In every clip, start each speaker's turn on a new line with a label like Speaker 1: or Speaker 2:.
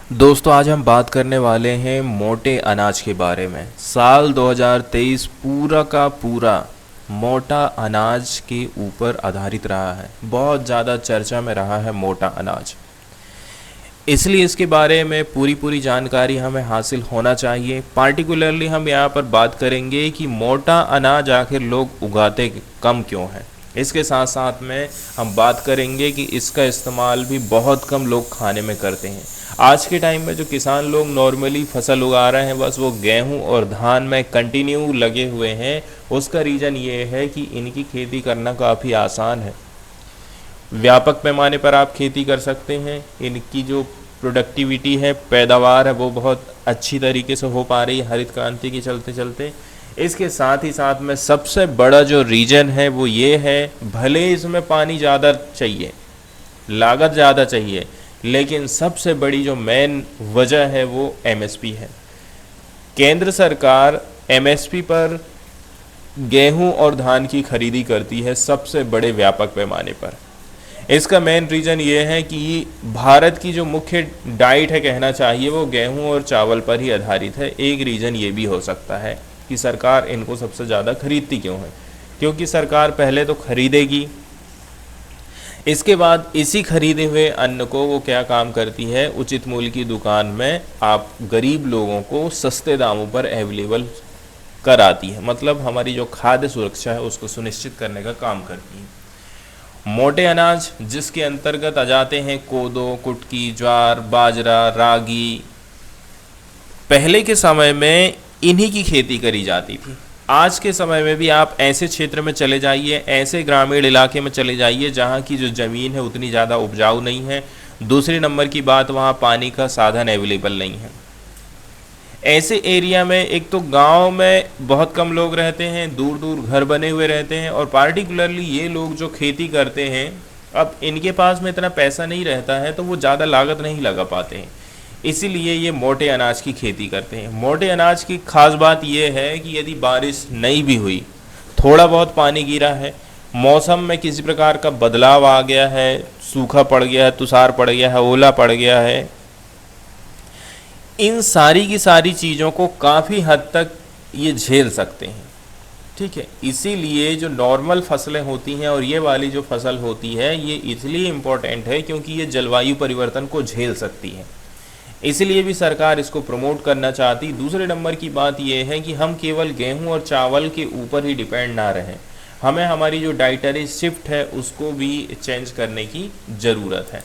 Speaker 1: दोस्तों आज हम बात करने वाले हैं मोटे अनाज के बारे में। साल 2023 पूरा का पूरा मोटा अनाज के ऊपर आधारित रहा है। बहुत ज़्यादा चर्चा में रहा है मोटा अनाज, इसलिए इसके बारे में पूरी जानकारी हमें हासिल होना चाहिए। पार्टिकुलरली हम यहाँ पर बात करेंगे कि मोटा अनाज आखिर लोग उगाते कम क्यों हैं। इसके साथ साथ में हम बात करेंगे कि इसका इस्तेमाल भी बहुत कम लोग खाने में करते हैं। आज के टाइम में जो किसान लोग नॉर्मली फसल उगा रहे हैं, बस वो गेहूं और धान में कंटिन्यू लगे हुए हैं। उसका रीज़न ये है कि इनकी खेती करना काफ़ी आसान है। व्यापक पैमाने पर आप खेती कर सकते हैं। इनकी जो प्रोडक्टिविटी है, पैदावार है, वो बहुत अच्छी तरीके से हो पा रही है हरित क्रांति के चलते चलते। इसके साथ ही साथ में सबसे बड़ा जो रीजन है वो ये है, भले इसमें पानी ज़्यादा चाहिए, लागत ज़्यादा चाहिए, लेकिन सबसे बड़ी जो मेन वजह है वो एमएसपी है। केंद्र सरकार एमएसपी पर गेहूं और धान की खरीदी करती है सबसे बड़े व्यापक पैमाने पर। इसका मेन रीज़न ये है कि भारत की जो मुख्य डाइट है, कहना चाहिए, वो गेहूं और चावल पर ही आधारित है। एक रीज़न ये भी हो सकता है कि सरकार इनको सबसे ज़्यादा खरीदती क्यों है, क्योंकि सरकार पहले तो खरीदेगी, इसके बाद इसी खरीदे हुए अन्न को वो क्या काम करती है, उचित मूल्य की दुकान में आप गरीब लोगों को सस्ते दामों पर अवेलेबल कराती है। मतलब हमारी जो खाद्य सुरक्षा है उसको सुनिश्चित करने का काम करती है। मोटे अनाज जिसके अंतर्गत आ जाते हैं कोदो, कुटकी, ज्वार, बाजरा, रागी। पहले के समय में इन्हीं की खेती करी जाती थी। आज के समय में भी आप ऐसे क्षेत्र में चले जाइए, ऐसे ग्रामीण इलाके में चले जाइए जहाँ की जो ज़मीन है उतनी ज़्यादा उपजाऊ नहीं है। दूसरे नंबर की बात, वहाँ पानी का साधन अवेलेबल नहीं है। ऐसे एरिया में एक तो गांव में बहुत कम लोग रहते हैं, दूर दूर घर बने हुए रहते हैं, और पार्टिकुलरली ये लोग जो खेती करते हैं, अब इनके पास में इतना पैसा नहीं रहता है तो वो ज़्यादा लागत नहीं लगा पाते हैं, इसीलिए ये मोटे अनाज की खेती करते हैं। मोटे अनाज की खास बात यह है कि यदि बारिश नहीं भी हुई, थोड़ा बहुत पानी गिरा है, मौसम में किसी प्रकार का बदलाव आ गया है, सूखा पड़ गया है, तुषार पड़ गया है, ओला पड़ गया है, इन सारी की सारी चीज़ों को काफ़ी हद तक ये झेल सकते हैं। ठीक है, इसीलिए जो नॉर्मल फसलें होती हैं और ये वाली जो फसल होती है, ये इसलिए इम्पोर्टेंट है क्योंकि ये जलवायु परिवर्तन को झेल सकती है। इसलिए भी सरकार इसको प्रमोट करना चाहती। दूसरे नंबर की बात यह है कि हम केवल गेहूं और चावल के ऊपर ही डिपेंड ना रहें, हमें हमारी जो डाइटरी शिफ्ट है उसको भी चेंज करने की ज़रूरत है।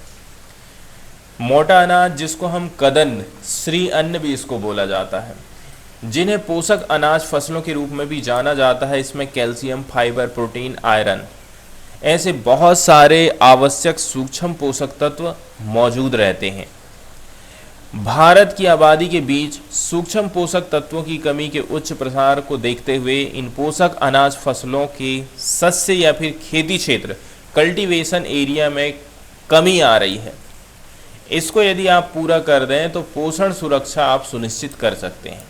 Speaker 1: मोटा अनाज जिसको हम कदन, श्री अन्न भी इसको बोला जाता है, जिन्हें पोषक अनाज फसलों के रूप में भी जाना जाता है, इसमें कैल्शियम, फाइबर, प्रोटीन, आयरन, ऐसे बहुत सारे आवश्यक सूक्ष्म पोषक तत्व मौजूद रहते हैं। भारत की आबादी के बीच सूक्ष्म पोषक तत्वों की कमी के उच्च प्रसार को देखते हुए इन पोषक अनाज फसलों के सस्य या फिर खेती क्षेत्र, कल्टीवेशन एरिया में कमी आ रही है। इसको यदि आप पूरा कर दें तो पोषण सुरक्षा आप सुनिश्चित कर सकते हैं।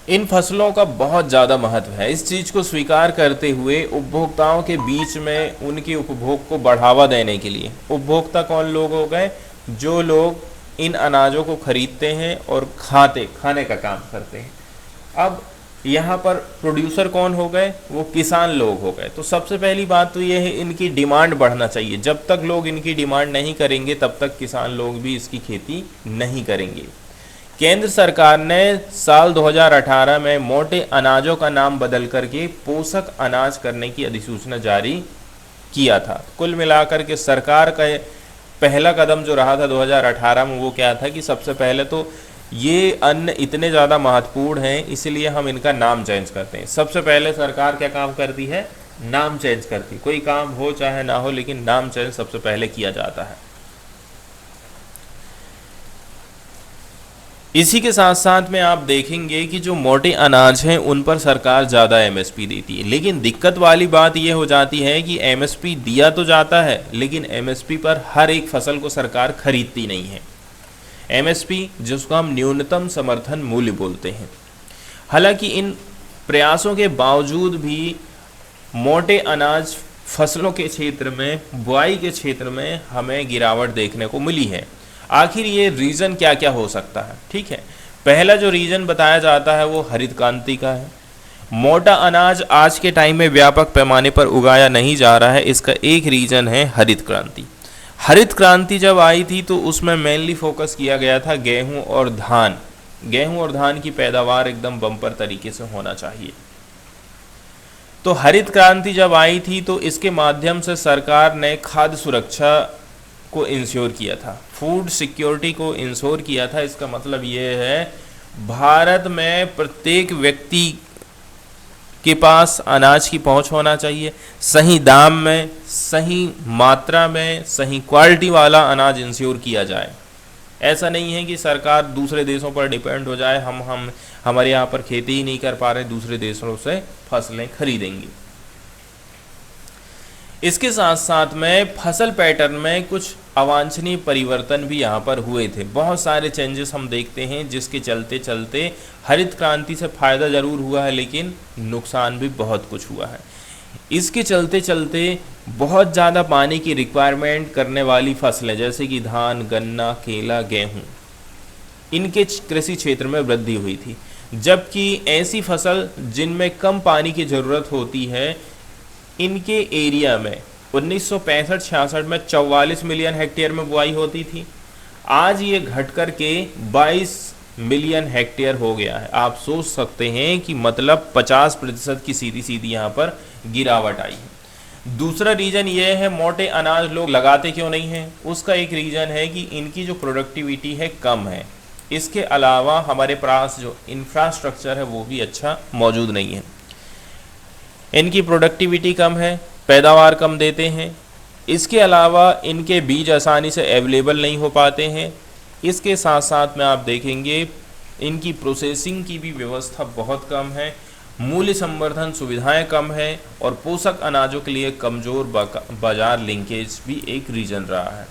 Speaker 1: इन फसलों का बहुत ज़्यादा महत्व है। इस चीज़ को स्वीकार करते हुए उपभोक्ताओं के बीच में उनके उपभोग को बढ़ावा देने के लिए, उपभोक्ता कौन लोग हो गए, जो लोग इन अनाजों को खरीदते हैं और खाने का काम करते हैं। अब यहाँ पर प्रोड्यूसर कौन हो गए, वो किसान लोग हो गए। तो सबसे पहली बात तो ये है, इनकी डिमांड बढ़ना चाहिए। जब तक लोग इनकी डिमांड नहीं करेंगे तब तक किसान लोग भी इसकी खेती नहीं करेंगे। केंद्र सरकार ने साल 2018 में मोटे अनाजों का नाम बदल करके पोषक अनाज करने की अधिसूचना जारी किया था। कुल मिलाकर के सरकार का पहला कदम जो रहा था 2018 में, वो क्या था कि सबसे पहले तो ये अन्न इतने ज़्यादा महत्वपूर्ण हैं, इसलिए हम इनका नाम चेंज करते हैं। सबसे पहले सरकार क्या काम करती है, नाम चेंज करती। कोई काम हो चाहे ना हो, लेकिन नाम चेंज सबसे पहले किया जाता है। इसी के साथ साथ में आप देखेंगे कि जो मोटे अनाज हैं उन पर सरकार ज़्यादा एमएसपी देती है, लेकिन दिक्कत वाली बात यह हो जाती है कि एमएसपी दिया तो जाता है, लेकिन एमएसपी पर हर एक फसल को सरकार खरीदती नहीं है। एमएसपी जिसको हम न्यूनतम समर्थन मूल्य बोलते हैं। हालांकि इन प्रयासों के बावजूद भी मोटे अनाज फसलों के क्षेत्र में, बुआई के क्षेत्र में हमें गिरावट देखने को मिली है। आखिर ये रीज़न क्या क्या हो सकता है? ठीक है, पहला जो रीज़न बताया जाता है वो हरित क्रांति का है। मोटा अनाज आज के टाइम में व्यापक पैमाने पर उगाया नहीं जा रहा है, इसका एक रीज़न है हरित क्रांति। हरित क्रांति जब आई थी तो उसमें मेनली फोकस किया गया था गेहूं और धान। गेहूं और धान की पैदावार एकदम बम्पर तरीके से होना चाहिए। तो हरित क्रांति जब आई थी तो इसके माध्यम से सरकार ने खाद्य सुरक्षा को इंश्योर किया था, फूड सिक्योरिटी को इंश्योर किया था। इसका मतलब ये है भारत में प्रत्येक व्यक्ति के पास अनाज की पहुंच होना चाहिए, सही दाम में, सही मात्रा में, सही क्वालिटी वाला अनाज इंश्योर किया जाए। ऐसा नहीं है कि सरकार दूसरे देशों पर डिपेंड हो जाए, हम हमारे यहाँ पर खेती ही नहीं कर पा रहे, दूसरे देशों से फसलें खरीदेंगे। इसके साथ साथ में फसल पैटर्न में कुछ अवांछनीय परिवर्तन भी यहाँ पर हुए थे। बहुत सारे चेंजेस हम देखते हैं जिसके चलते चलते हरित क्रांति से फ़ायदा ज़रूर हुआ है लेकिन नुकसान भी बहुत कुछ हुआ है। इसके चलते चलते बहुत ज़्यादा पानी की रिक्वायरमेंट करने वाली फसलें जैसे कि धान, गन्ना, केला, गेहूँ, इनके कृषि क्षेत्र में वृद्धि हुई थी। जबकि ऐसी फसल जिनमें कम पानी की ज़रूरत होती है, इनके एरिया में 1965-66 में 44 मिलियन हेक्टेयर में बुआई होती थी। आज ये घट कर के 22 मिलियन हेक्टेयर हो गया है। आप सोच सकते हैं कि मतलब 50% की सीधी सीधी यहाँ पर गिरावट आई है। दूसरा रीज़न ये है मोटे अनाज लोग लगाते क्यों नहीं हैं। उसका एक रीज़न है कि इनकी जो प्रोडक्टिविटी है कम है। इसके अलावा हमारे पास जो इंफ्रास्ट्रक्चर है वो भी अच्छा मौजूद नहीं है। इनकी प्रोडक्टिविटी कम है, पैदावार कम देते हैं। इसके अलावा इनके बीज आसानी से अवेलेबल नहीं हो पाते हैं। इसके साथ साथ में आप देखेंगे इनकी प्रोसेसिंग की भी व्यवस्था बहुत कम है, मूल्य संवर्धन सुविधाएं कम है और पोषक अनाजों के लिए कमज़ोर बाजार लिंकेज भी एक रीज़न रहा है।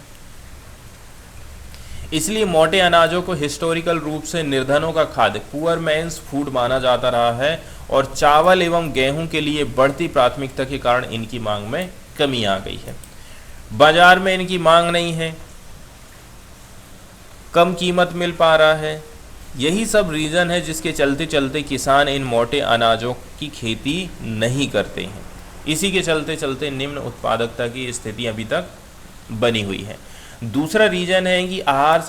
Speaker 1: इसलिए मोटे अनाजों को हिस्टोरिकल रूप से निर्धनों का खाद्य, पुअर मैन्स फूड माना जाता रहा है और चावल एवं गेहूं के लिए बढ़ती प्राथमिकता के कारण इनकी मांग में कमी आ गई है। बाजार में इनकी मांग नहीं है, कम कीमत मिल पा रहा है। यही सब रीज़न है जिसके चलते चलते किसान इन मोटे अनाजों की खेती नहीं करते हैं। इसी के चलते चलते निम्न उत्पादकता की स्थिति अभी तक बनी हुई है। दूसरा रीज़न है कि आहार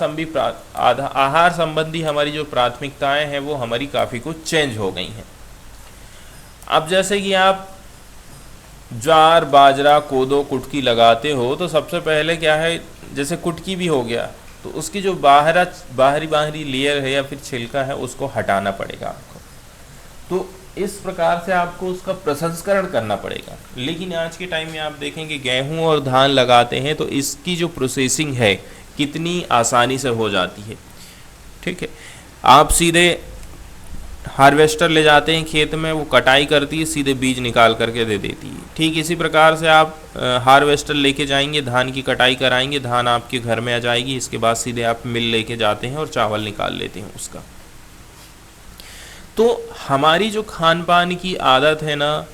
Speaker 1: संबंधी हमारी जो प्राथमिकताएं हैं वो हमारी काफ़ी कुछ चेंज हो गई हैं। अब जैसे कि आप ज्वार, बाजरा, कोदो, कुटकी लगाते हो तो सबसे पहले क्या है, जैसे कुटकी भी हो गया तो उसकी जो बाहरी लेयर है या फिर छिलका है उसको हटाना पड़ेगा आपको। तो इस प्रकार से आपको उसका प्रसंस्करण करना पड़ेगा। लेकिन आज के टाइम में आप देखेंगे गेहूं और धान लगाते हैं तो इसकी जो प्रोसेसिंग है कितनी आसानी से हो जाती है। ठीक है, आप सीधे हार्वेस्टर ले जाते हैं खेत में, वो कटाई करती है, सीधे बीज निकाल करके दे देती है। ठीक इसी प्रकार से आप हार्वेस्टर लेके जाएंगे, धान की कटाई कराएंगे, धान आपके घर में आ जाएगी। इसके बाद सीधे आप मिल लेके जाते हैं और चावल निकाल लेते हैं उसका। तो हमारी जो खान पान की आदत है ना,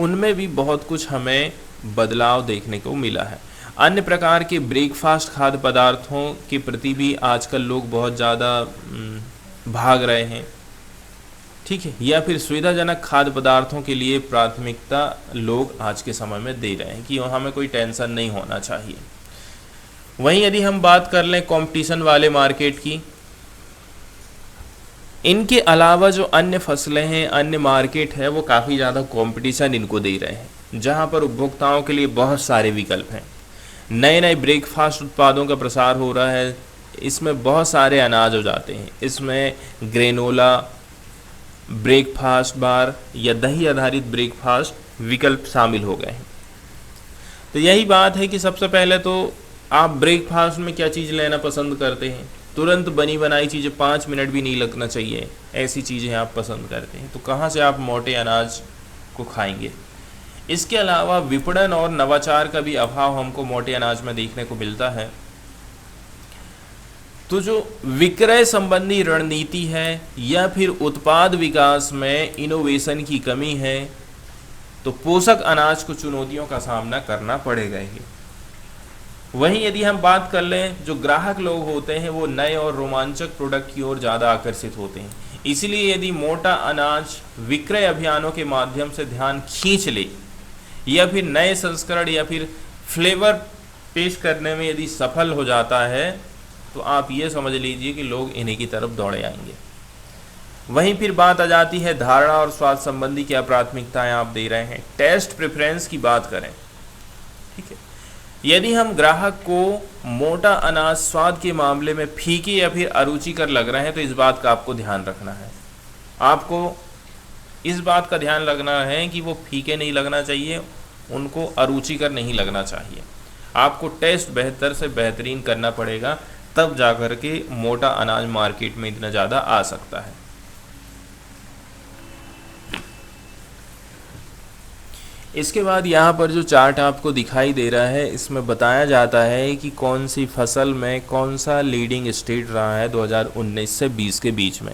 Speaker 1: उनमें भी बहुत कुछ हमें बदलाव देखने को मिला है। अन्य प्रकार के ब्रेकफास्ट खाद्य पदार्थों के प्रति भी आजकल लोग बहुत ज़्यादा भाग रहे हैं। ठीक है, या फिर सुविधाजनक खाद्य पदार्थों के लिए प्राथमिकता लोग आज के समय में दे रहे हैं कि हमें कोई टेंशन नहीं होना चाहिए। वहीं यदि हम बात कर लें कंपटीशन वाले मार्केट की, इनके अलावा जो अन्य फसलें हैं, अन्य मार्केट है, वो काफ़ी ज़्यादा कंपटीशन इनको दे रहे हैं, जहां पर उपभोक्ताओं के लिए बहुत सारे विकल्प हैं। नए नए ब्रेकफास्ट उत्पादों का प्रसार हो रहा है। इसमें बहुत सारे अनाज हो जाते हैं। इसमें ग्रेनोला, ब्रेकफास्ट बार या दही आधारित ब्रेकफास्ट विकल्प शामिल हो गए हैं। तो यही बात है कि सबसे पहले तो आप ब्रेकफास्ट में क्या चीज़ लेना पसंद करते हैं। तुरंत बनी बनाई चीज़ें, 5 मिनट भी नहीं लगना चाहिए, ऐसी चीज़ें आप पसंद करते हैं। तो कहाँ से आप मोटे अनाज को खाएंगे। इसके अलावा विपणन और नवाचार का भी अभाव हमको मोटे अनाज में देखने को मिलता है। तो जो विक्रय संबंधी रणनीति है या फिर उत्पाद विकास में इनोवेशन की कमी है, तो पोषक अनाज को चुनौतियों का सामना करना पड़ेगा ही। वहीं यदि हम बात कर लें, जो ग्राहक लोग होते हैं वो नए और रोमांचक प्रोडक्ट की ओर ज़्यादा आकर्षित होते हैं। इसलिए यदि मोटा अनाज विक्रय अभियानों के माध्यम से ध्यान खींच ले या फिर नए संस्करण या फिर फ्लेवर पेश करने में यदि सफल हो जाता है, तो आप ये समझ लीजिए कि लोग इन्हीं की तरफ दौड़े आएंगे। वहीं फिर बात आ जाती है धारणा और स्वाद संबंधी क्या प्राथमिकताएं आप दे रहे हैं। टेस्ट प्रेफरेंस की बात करें, ठीक है, यदि हम ग्राहक को मोटा अनाज स्वाद के मामले में फीके या फिर अरुचिकर लग रहे हैं, तो इस बात का आपको ध्यान रखना है। आपको इस बात का ध्यान रखना है कि वो फीके नहीं लगना चाहिए, उनको अरुचिकर नहीं लगना चाहिए। आपको टेस्ट बेहतर से बेहतरीन करना पड़ेगा, तब जाकर के मोटा अनाज मार्केट में इतना ज़्यादा आ सकता है। इसके बाद यहाँ पर जो चार्ट आपको दिखाई दे रहा है, इसमें बताया जाता है कि कौन सी फसल में कौन सा लीडिंग स्टेट रहा है 2019 से 20 के बीच में।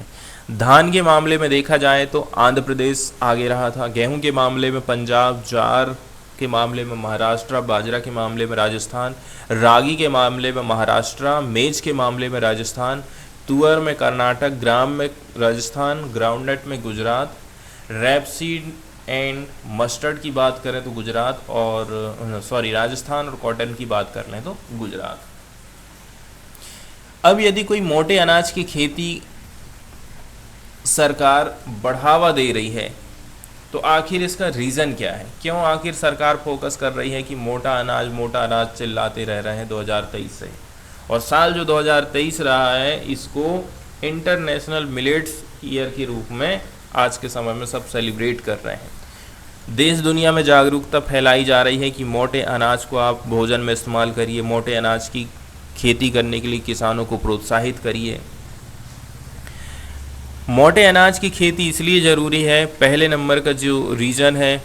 Speaker 1: धान के मामले में देखा जाए तो आंध्र प्रदेश आगे रहा था, गेहूं के मामले में पंजाब, ज्वार के मामले में महाराष्ट्र, बाजरा के मामले में राजस्थान, रागी के मामले में महाराष्ट्र, मेज के मामले में राजस्थान, तुअर में कर्नाटक, ग्राम में राजस्थान, ग्राउंडनट में गुजरात, रैपसीड एंड मस्टर्ड की बात करें तो गुजरात और राजस्थान, और कॉटन की बात कर लें तो गुजरात। अब यदि कोई मोटे अनाज की खेती सरकार बढ़ावा दे रही है, तो आखिर इसका रीज़न क्या है? क्यों आखिर सरकार फोकस कर रही है कि मोटा अनाज चिल्लाते रह रहे हैं 2023 से? और साल जो 2023 रहा है, इसको इंटरनेशनल मिलेट्स ईयर के रूप में आज के समय में सब सेलिब्रेट कर रहे हैं। देश दुनिया में जागरूकता फैलाई जा रही है कि मोटे अनाज को आप भोजन में इस्तेमाल करिए, मोटे अनाज की खेती करने के लिए किसानों को प्रोत्साहित करिए। मोटे अनाज की खेती इसलिए ज़रूरी है, पहले नंबर का जो रीज़न है,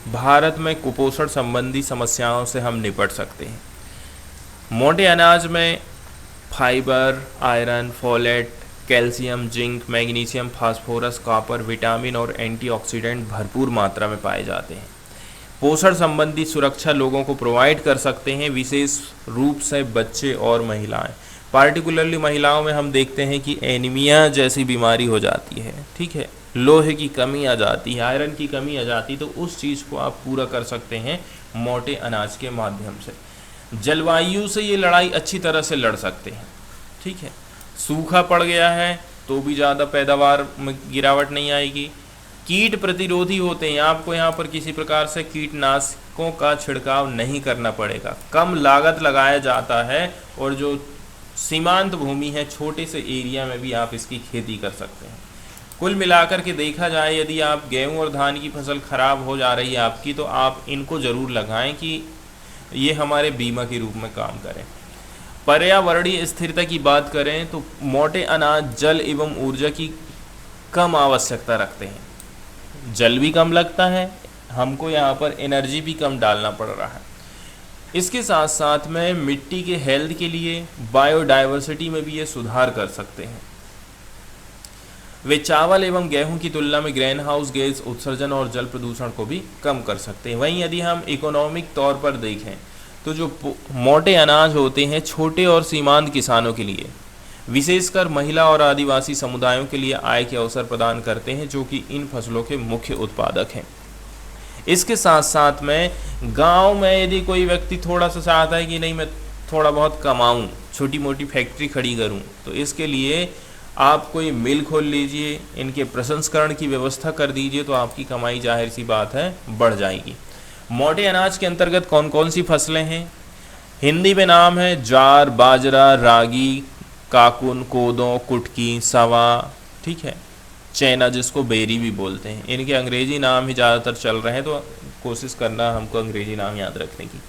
Speaker 1: भारत में कुपोषण संबंधी समस्याओं से हम निपट सकते हैं। मोटे अनाज में fibre, iron, folate, calcium, zinc, magnesium, phosphorus, copper, vitamin और एंटीऑक्सीडेंट भरपूर मात्रा में पाए जाते हैं। पोषण संबंधी सुरक्षा लोगों को प्रोवाइड कर सकते हैं, विशेष रूप से बच्चे और महिलाएं। पार्टिकुलरली महिलाओं में हम देखते हैं कि एनीमिया जैसी बीमारी हो जाती है, ठीक है, लोहे की कमी आ जाती है, आयरन की कमी आ जाती है, तो उस चीज़ को आप पूरा कर सकते हैं मोटे अनाज के माध्यम से। जलवायु से ये लड़ाई अच्छी तरह से लड़ सकते हैं, ठीक है। सूखा पड़ गया है तो भी ज़्यादा पैदावार में गिरावट नहीं आएगी। कीट प्रतिरोधी होते हैं, आपको यहाँ पर किसी प्रकार से कीटनाशकों का छिड़काव नहीं करना पड़ेगा, कम लागत लगाया जाता है, और जो सीमांत भूमि है, छोटे से एरिया में भी आप इसकी खेती कर सकते हैं। कुल मिलाकर के देखा जाए, यदि आप गेहूं और धान की फसल खराब हो जा रही है आपकी, तो आप इनको ज़रूर लगाएं कि ये हमारे बीमा के रूप में काम करें। पर्यावरणीय स्थिरता की बात करें तो मोटे अनाज जल एवं ऊर्जा की कम आवश्यकता रखते हैं। जल भी कम लगता है, हमको यहाँ पर एनर्जी भी कम डालना पड़ रहा है। इसके साथ साथ में मिट्टी के हेल्थ के लिए, बायोडाइवर्सिटी में भी ये सुधार कर सकते हैं। वे चावल एवं गेहूं की तुलना में ग्रीन हाउस गैस उत्सर्जन और जल प्रदूषण को भी कम कर सकते हैं। वहीं यदि हम इकोनॉमिक तौर पर देखें तो जो मोटे अनाज होते हैं, छोटे और सीमांत किसानों के लिए, विशेषकर महिला और आदिवासी समुदायों के लिए आय के अवसर प्रदान करते हैं, जो कि इन फसलों के मुख्य उत्पादक हैं। इसके साथ साथ में गांव में यदि कोई व्यक्ति थोड़ा सा चाहता है कि नहीं मैं थोड़ा बहुत कमाऊं, छोटी मोटी फैक्ट्री खड़ी करूं, तो इसके लिए आप कोई मिल खोल लीजिए, इनके प्रसंस्करण की व्यवस्था कर दीजिए, तो आपकी कमाई जाहिर सी बात है बढ़ जाएगी। मोटे अनाज के अंतर्गत कौन कौन सी फसलें हैं? हिंदी में नाम है ज्वार, बाजरा, रागी, काकुन, कोदो, कुटकी, सवा, ठीक है, चैना जिसको बेरी भी बोलते हैं। इनके अंग्रेजी नाम ही ज़्यादातर चल रहे हैं, तो कोशिश करना हमको अंग्रेजी नाम याद रखने की।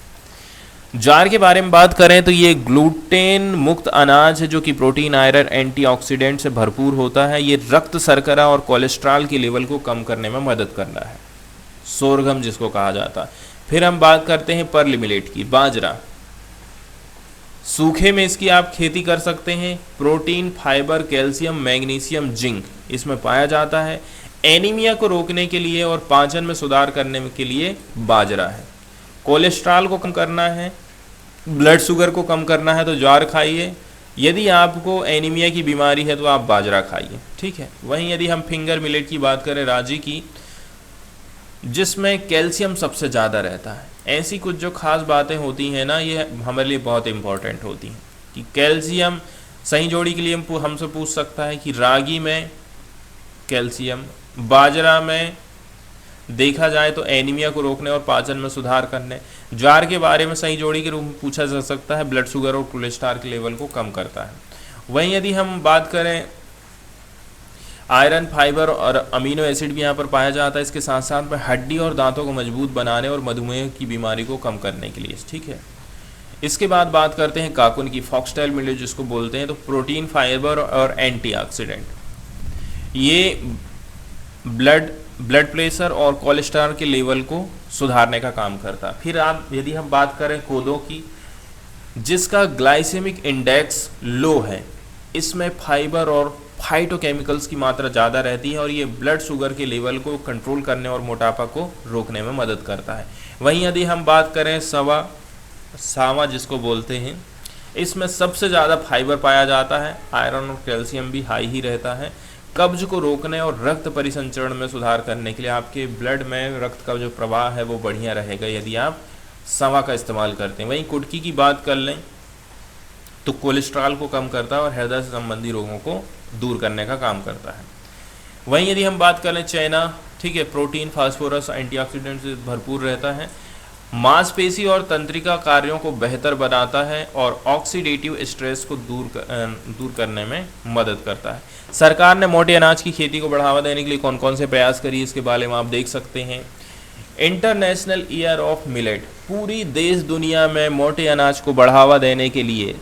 Speaker 1: ज्वार के बारे में बात करें तो ये ग्लूटेन मुक्त अनाज है, जो कि प्रोटीन, आयरन, एंटीऑक्सीडेंट से भरपूर होता है। ये रक्त शर्करा और कोलेस्ट्रॉल के लेवल को कम करने में मदद करता है, सोरगम जिसको कहा जाता है। फिर हम बात करते हैं पर्ल मिलेट की, बाजरा। सूखे में इसकी आप खेती कर सकते हैं। Protein, fibre, calcium, magnesium, zinc इसमें पाया जाता है। एनीमिया को रोकने के लिए और पाचन में सुधार करने के लिए बाजरा है। कोलेस्ट्रॉल को कम करना है, ब्लड शुगर को कम करना है तो ज्वार खाइए। यदि आपको एनीमिया की बीमारी है तो आप बाजरा खाइए, ठीक है। वहीं यदि हम फिंगर मिलेट की बात करें, राजी की, जिसमें कैल्शियम सबसे ज़्यादा रहता है, ऐसी कुछ जो खास बातें होती हैं ना, ये हमारे लिए बहुत इंपॉर्टेंट होती हैं कि कैल्शियम सही जोड़ी के लिए हमसे पूछ सकता है कि रागी में कैल्शियम, बाजरा में देखा जाए तो एनीमिया को रोकने और पाचन में सुधार करने, ज्वार के बारे में सही जोड़ी के रूप में पूछा जा सकता है, ब्लड शुगर और कोलेस्ट्रॉल के लेवल को कम करता है। वहीं यदि हम बात करें, आयरन, फाइबर और अमीनो एसिड भी यहाँ पर पाया जाता है। इसके साथ साथ में हड्डी और दांतों को मजबूत बनाने और मधुमेह की बीमारी को कम करने के लिए, ठीक है। इसके बाद बात करते हैं काकुन की, फॉक्सटेल मिलेट जिसको बोलते हैं, तो प्रोटीन, फाइबर और एंटीऑक्सीडेंट, ये ब्लड प्रेशर और कोलेस्ट्रॉल के लेवल को सुधारने का काम करता है। फिर आप यदि हम बात करें कोदो की, जिसका ग्लाइसेमिक इंडेक्स लो है, इसमें फाइबर और फाइटोकेमिकल्स की मात्रा ज़्यादा रहती है और ये ब्लड शुगर के लेवल को कंट्रोल करने और मोटापा को रोकने में मदद करता है। वहीं यदि हम बात करें सावा जिसको बोलते हैं, इसमें सबसे ज़्यादा फाइबर पाया जाता है, आयरन और कैल्शियम भी हाई ही रहता है। कब्ज को रोकने और रक्त परिसंचरण में सुधार करने के लिए आपके ब्लड में रक्त का जो प्रवाह है वो बढ़िया रहेगा यदि आप सवा का इस्तेमाल करते हैं। वहीं कुटकी की बात कर लें तो कोलेस्ट्रॉल को कम करता है और हृदय से संबंधी रोगों को दूर करने का काम करता है। वहीं यदि हम बात करें चना, ठीक है, प्रोटीन, फास्फोरस, एंटीऑक्सीडेंट से भरपूर रहता है, मांसपेशी और तंत्रिका कार्यों को बेहतर बनाता है और ऑक्सीडेटिव स्ट्रेस को दूर करने में मदद करता है। सरकार ने मोटे अनाज की खेती को बढ़ावा देने के लिए कौन कौन से प्रयास करिए, इसके बारे में आप देख सकते हैं। इंटरनेशनल ईयर ऑफ मिलेट, पूरी देश दुनिया में मोटे अनाज को बढ़ावा देने के लिए,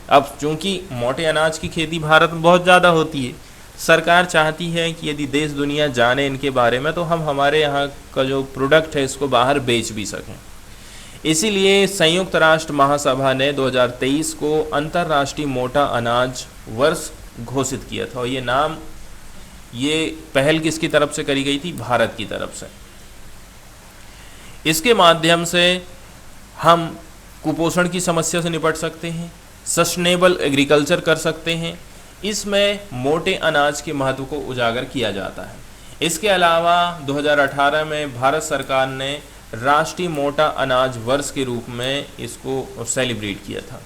Speaker 1: अब चूंकि मोटे अनाज की खेती भारत में बहुत ज़्यादा होती है, सरकार चाहती है कि यदि देश दुनिया जाने इनके बारे में तो हम हमारे यहाँ का जो प्रोडक्ट है इसको बाहर बेच भी सकें। इसीलिए संयुक्त राष्ट्र महासभा ने 2023 को अंतर्राष्ट्रीय मोटा अनाज वर्ष घोषित किया था और ये पहल किसकी तरफ से करी गई थी? भारत की तरफ से। इसके माध्यम से हम कुपोषण की समस्या से निपट सकते हैं, सस्टेनेबल एग्रीकल्चर कर सकते हैं। इसमें मोटे अनाज के महत्व को उजागर किया जाता है। इसके अलावा 2018 में भारत सरकार ने राष्ट्रीय मोटा अनाज वर्ष के रूप में इसको सेलिब्रेट किया था।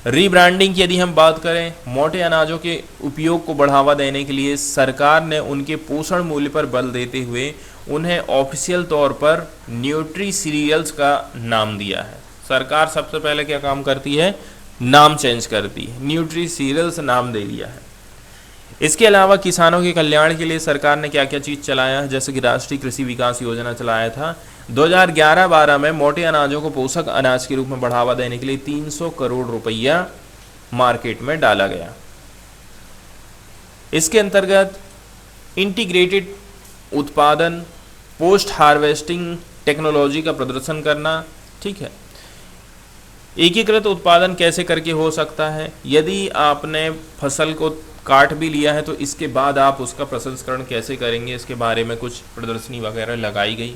Speaker 1: रीब्रांडिंग की यदि हम बात करें, मोटे अनाजों के उपयोग को बढ़ावा देने के लिए सरकार ने उनके पोषण मूल्य पर बल देते हुए उन्हें ऑफिशियल तौर पर न्यूट्री सीरियल्स का नाम दिया है। सरकार सबसे पहले क्या काम करती है? नाम चेंज करती है, न्यूट्री सीरियल्स नाम दे दिया है। इसके अलावा किसानों के कल्याण के लिए सरकार ने क्या क्या चीज़ चलाया है, जैसे कि राष्ट्रीय कृषि विकास योजना चलाया था। 2011-12 में मोटे अनाजों को पोषक अनाज के रूप में बढ़ावा देने के लिए 300 करोड़ रुपया मार्केट में डाला गया। इसके अंतर्गत इंटीग्रेटेड उत्पादन, पोस्ट हार्वेस्टिंग टेक्नोलॉजी का प्रदर्शन करना, ठीक है। एकीकृत उत्पादन कैसे करके हो सकता है? यदि आपने फसल को काट भी लिया है तो इसके बाद आप उसका प्रसंस्करण कैसे करेंगे, इसके बारे में कुछ प्रदर्शनी वगैरह लगाई गई।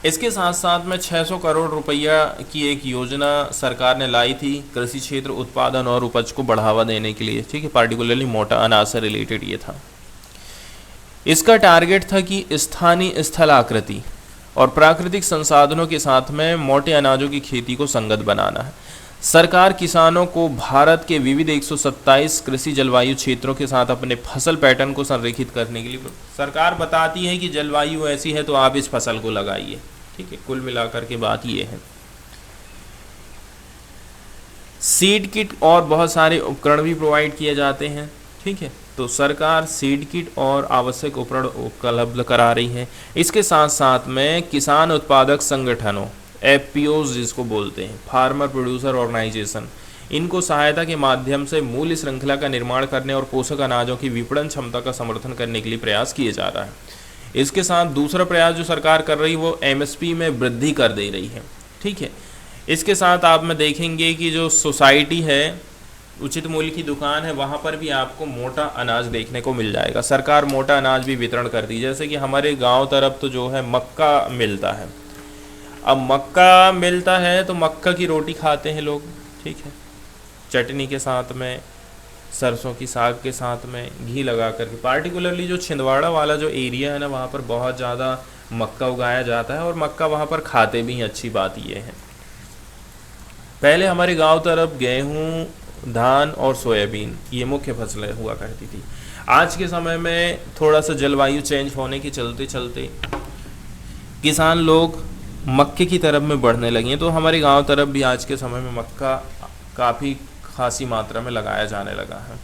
Speaker 1: इसके साथ साथ में 600 करोड़ रुपया की एक योजना सरकार ने लाई थी कृषि क्षेत्र उत्पादन और उपज को बढ़ावा देने के लिए, ठीक है। पार्टिकुलरली मोटा अनाज से रिलेटेड ये था। इसका टारगेट था कि स्थानीय स्थल आकृति और प्राकृतिक संसाधनों के साथ में मोटे अनाजों की खेती को संगत बनाना है। सरकार किसानों को भारत के विविध 127 कृषि जलवायु क्षेत्रों के साथ अपने फसल पैटर्न को संरेखित करने के लिए सरकार बताती है कि जलवायु ऐसी है तो आप इस फसल को लगाइए, ठीक है। कुल मिलाकर के बात ये है। सीड किट और बहुत सारे उपकरण भी प्रोवाइड किए जाते हैं, ठीक है। तो सरकार सीड किट और आवश्यक उपकरण उपलब्ध करा रही है। इसके साथ साथ में किसान उत्पादक संगठनों, एफपीओज जिसको बोलते हैं, फार्मर प्रोड्यूसर ऑर्गेनाइजेशन, इनको सहायता के माध्यम से मूल्य श्रृंखला का निर्माण करने और पोषक अनाजों की विपणन क्षमता का समर्थन करने के लिए प्रयास किए जा रहा है। इसके साथ दूसरा प्रयास जो सरकार कर रही है वो एमएसपी में वृद्धि कर दे रही है, ठीक है। इसके साथ आप में देखेंगे कि जो सोसाइटी है उचित मूल्य की दुकान है वहाँ पर भी आपको मोटा अनाज देखने को मिल जाएगा। सरकार मोटा अनाज भी वितरण करती है, जैसे कि हमारे गांव तरफ तो जो है मक्का मिलता है। अब मक्का मिलता है तो मक्का की रोटी खाते हैं लोग, ठीक है, चटनी के साथ में, सरसों की साग के साथ में घी लगा करके। पार्टिकुलरली जो छिंदवाड़ा वाला जो एरिया है ना, वहाँ पर बहुत ज़्यादा मक्का उगाया जाता है और मक्का वहाँ पर खाते भी हैं। अच्छी बात ये है, पहले हमारे गांव तरफ गेहूँ, धान और सोयाबीन ये मुख्य फसलें हुआ करती थी। आज के समय में थोड़ा सा जलवायु चेंज होने के चलते चलते किसान लोग मक्के की तरफ में बढ़ने लगे हैं, तो हमारे गांव तरफ भी आज के समय में मक्का काफ़ी खासी मात्रा में लगाया जाने लगा है।